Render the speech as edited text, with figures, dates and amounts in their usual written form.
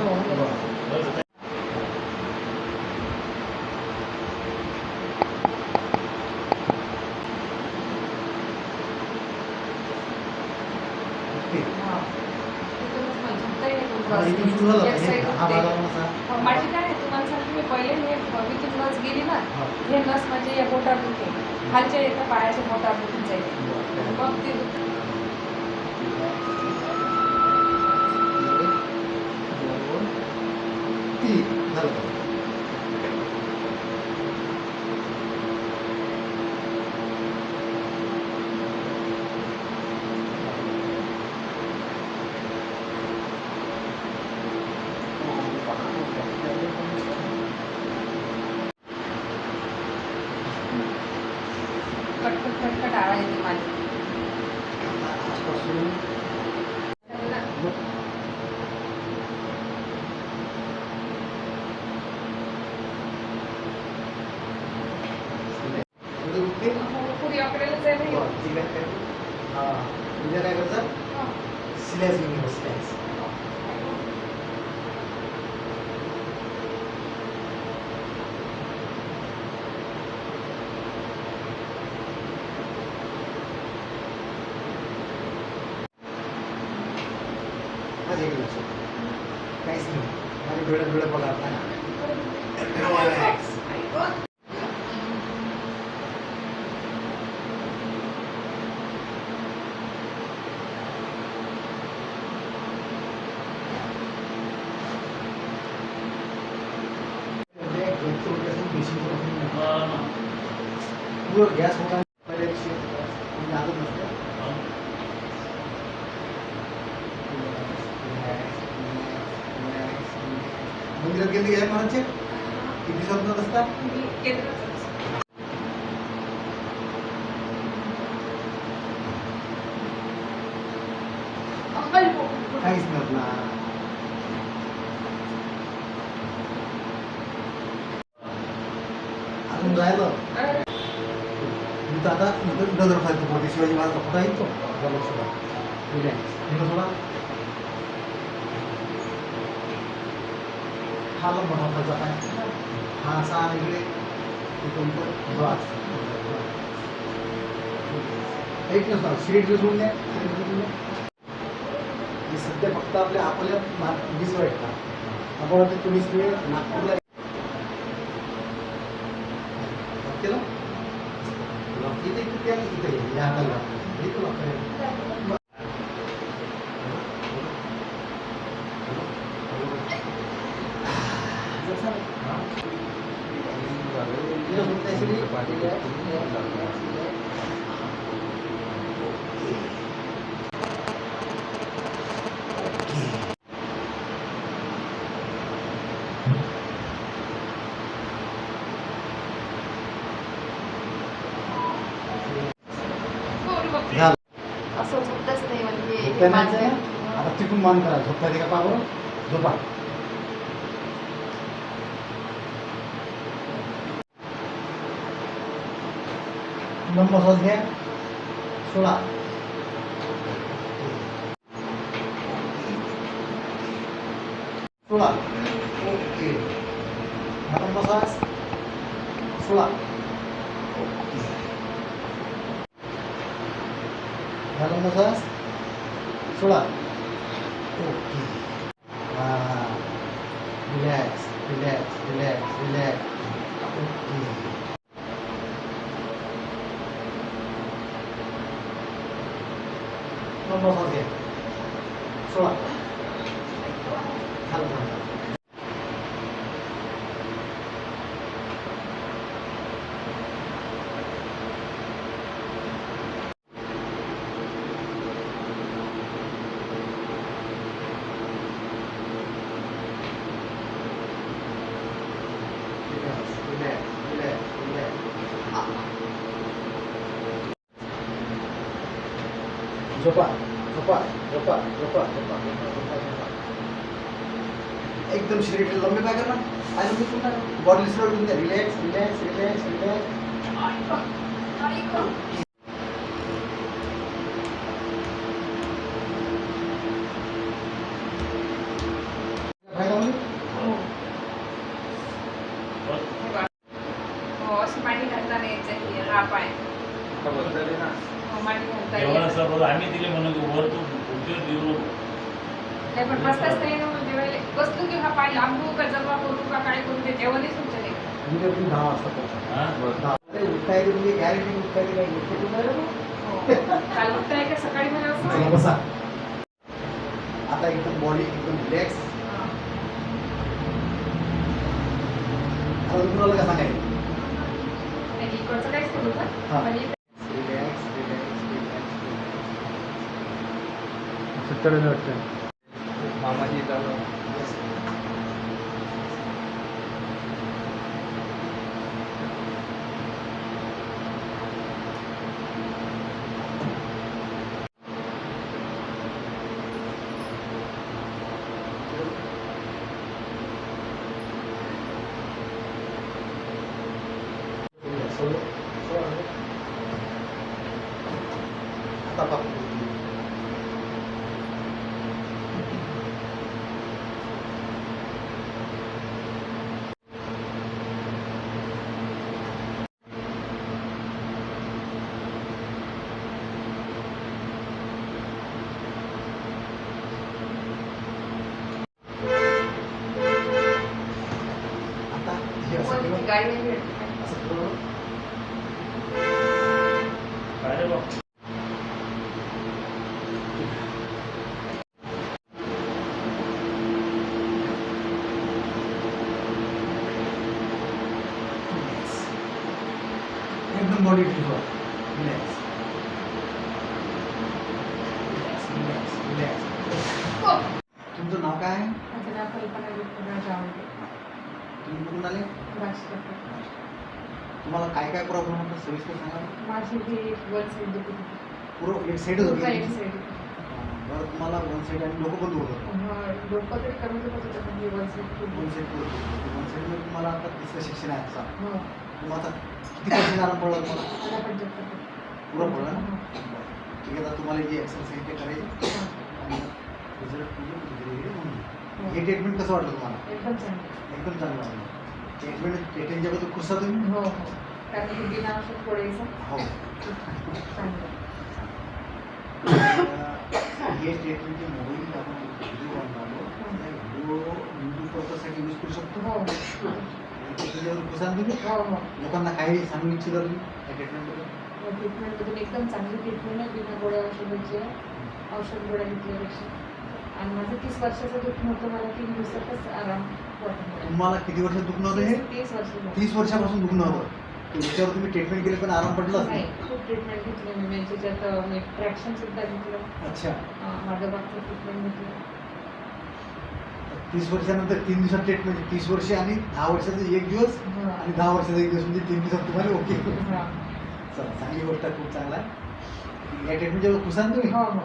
माझी काय तुम्हाला सांगते मी पहिले हे इथून नस गेली ना हे नस म्हणजे या बोटावर दुखते खालच्या एका पायाच्या बोटावर दुखून जाईल मग ते कटकट आवाज येते माझी पुरी आपल्याला जायला उद्या काय करतात सिलॅस घेऊन सिलॅस काहीच नाही माझे डोळे बघा गॅस होता लागत नसते मंदिरात गेले आहे महाराजचे किती स्वप्नात असतात काहीच नाही ना अजून राहिलं मी तर आता नजर खायचो मोठी शिवाजी महाराजचा फोटा येतो सोडा हा लंबा खायचा काय हा असा इकडे एक नसता सीट सोडून द्या सध्या फक्त आपल्या 20 वाटतात आपण वाटतं 24 वेळ नागपूरला केलं इथे किती आहे इथे या हाताला हे तुला असं झोपतच नाही म्हणजे आता तिकून मान करा झोपता का पावर झोपा लंबा श्वास घ्या 16 ओके लंबा श्वास 16 लंबा श्वास 16 okay relax relax relax relax okay लंबा श्वास घ्या 16 खाली झोपा झोपा झोपा झोपा झोपा एकदम शरीर लंबे पाय करना आणि मी पुन्हा बॉडी स्लो करून द्या रिलॅक्स रिलॅक्स रिलॅक्स रिलॅक्स फायदा नाही पण बसताच नाही ना म्हणजे वेळेला बसलो की हा पाय लांबू का जमा करू का काय करू ते तेव्हा नाही तुमच्या नाही मी तर तुम्ही 10 वाजता पोहोचा. ते उठायला म्हणजे गॅरंटी उठायला काही हो काल उठताय का सकाळी मला चला असं बसा. आता एकदम बॉडी एकदम रिलॅक्स. आता तुम्हाला का सांगायचं नाही इकडचं काहीच करू का हा. म्हणजे रिलॅक्स रिलॅक्स रिलॅक्स. सत्तर वाटतं मामाजी चालू आता बघ. आता हे असं वर केलं. ती गाडी नाही भेटते असं केलं. काय रे बाप एकदम body relax relax relax relax. हो. तुमचं नाव काय आहे? माझं नाव कल्पना विठ्ठलराव आवडे तुम्ही कुठून आले? तुम्हाला काय काय प्रॉब्लेम होता सविस्तर सांगा. माझी ही वन साईड दुखत पूर्ण एक साईडच पूर्ण एक होती. साईड बरं तुम्हाला वन साईड आणि डोकं पण होतं. डोकं तरी कमी दुखत होतं पण ही one side one side one साईडमध्ये तुम्हाला आता तिसरं शिक्षण आहे आता. हो तुम्हाला आता किती पर्सेंट आराम पडला तुम्हाला? मला पण जपत पुरं पडला ना? बरं. ठीक आहे आता तुम्हाला जे एक्सरसाइज ते करायचे आणि रिझल्ट म्हणजे धीरे धीरे होईल. हे ट्रीटमेंट कसं वाटलं तुम्हाला? एकदम चांगलं एकदम चांगलं वाटलं. ट्रीटमेंटच्याबद्दल खुश आहात तुम्ही? हो हो कारण की बिना औषध पोळीचं हो. चांगलं हे ट्रीटमेंटचे मोबाईल आपण व्हिडिओ बनवलो त्या व्हिडिओ यूट्यूब पर्पजसाठी यूज करू शकतो. हो त्याच्यावर खुश आहात तुम्ही? हो हो लोकांना काही सांगू इच्छिता तुम्ही या ट्रीटमेंटबद्दल? ट्रीटमेंटमधून एकदम चांगली ट्रीटमेंट आहे बिना गोळ्या औषधाची आहे. औषध गोळ्या घेतल्यापेक्षा आणि माझं 30 वर्षाचं दुखणं होतं मला 3 दिवसातच आराम वाटत मला. तुम्हाला किती वर्ष दुखणं होतं हे? 30 वर्ष झाली. 30 वर्षापासून दुखणं होतं. याच्यावर तुम्ही ट्रीटमेंट केली पण आराम पडलाच नाही नाही. खूप ट्रीटमेंट घेतली मी त्याच्यात मी ट्रॅक्शन सुद्धा घेतलं अच्छा. माझं बाबतीत ट्रीटमेंट घेतलं 30 वर्षानंतर 3 दिवसात ट्रीटमेंट. 30 वर्ष आणि 10 वर्षाचा 1 दिवस आणि 10 वर्षाचा 1 दिवस म्हणजे 3 दिवसात तुम्हाला ओके. हां चला चांगली गोष्ट आहे, खूप चांगला आहे. या ट्रीटमेंटच्या खुश आहात तुम्ही? हो हो